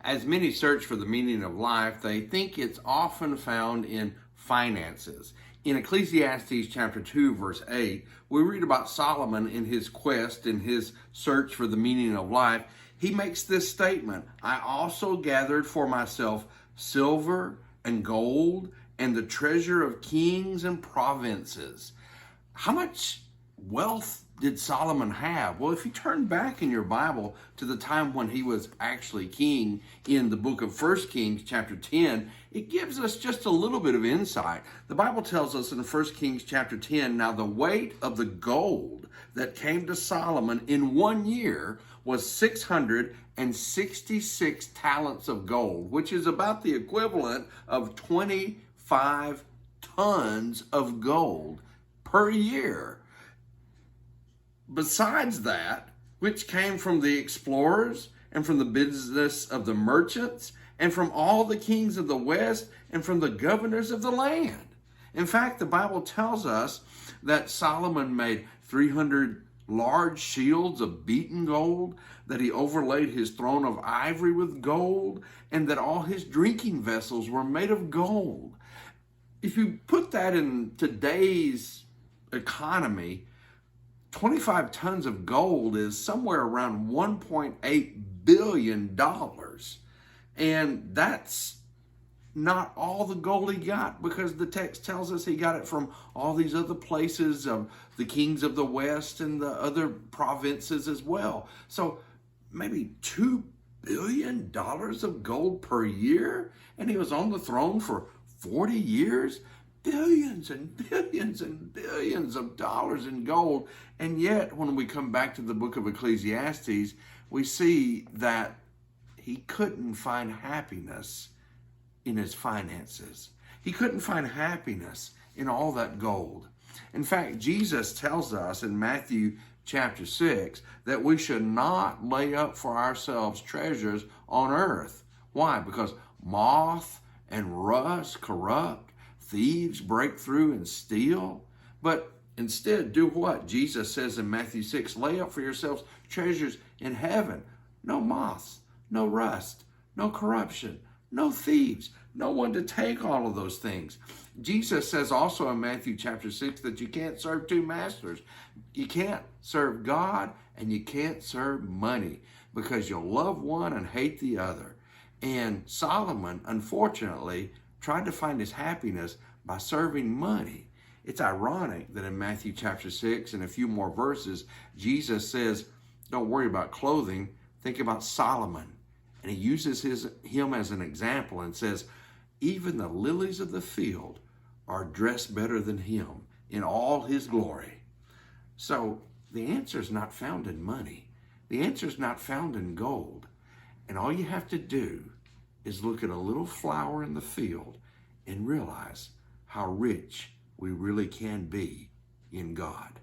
As many search for the meaning of life, they think it's often found in finances. In Ecclesiastes chapter 2, verse 8, we read about Solomon in his quest, in his search for the meaning of life. He makes this statement: I also gathered for myself silver and gold and the treasure of kings and provinces. How much wealth did Solomon have? Well, if you turn back in your Bible to the time when he was actually king in the book of 1 Kings chapter 10, it gives us just a little bit of insight. The Bible tells us in 1 Kings chapter 10, now the weight of the gold that came to Solomon in 1 year was 666 talents of gold, which is about the equivalent of 25 tons of gold per year. Besides that, which came from the explorers and from the business of the merchants and from all the kings of the west and from the governors of the land. In fact, the Bible tells us that Solomon made 300 large shields of beaten gold, that he overlaid his throne of ivory with gold, and that all his drinking vessels were made of gold. If you put that in today's economy, 25 tons of gold is somewhere around $1.8 billion. And that's not all the gold he got, because the text tells us he got it from all these other places of the kings of the west and the other provinces as well. So maybe $2 billion of gold per year, and he was on the throne for 40 years. Billions and billions and billions of dollars in gold. And yet, when we come back to the book of Ecclesiastes, we see that he couldn't find happiness in his finances. He couldn't find happiness in all that gold. In fact, Jesus tells us in Matthew chapter 6 that we should not lay up for ourselves treasures on earth. Why? Because moth and rust corrupt, thieves break through and steal. But instead, do what? Jesus says in Matthew 6, lay up for yourselves treasures in heaven. No moths, no rust, no corruption, no thieves, no one to take all of those things. Jesus says also in Matthew chapter 6 that you can't serve two masters. You can't serve God and you can't serve money, because you'll love one and hate the other. And Solomon, unfortunately, tried to find his happiness by serving money. It's ironic that in Matthew chapter 6 and a few more verses, Jesus says, don't worry about clothing, think about Solomon. And he uses him as an example and says, even the lilies of the field are dressed better than him in all his glory. So the answer is not found in money. The answer is not found in gold. And all you have to do is look at a little flower in the field and realize how rich we really can be in God.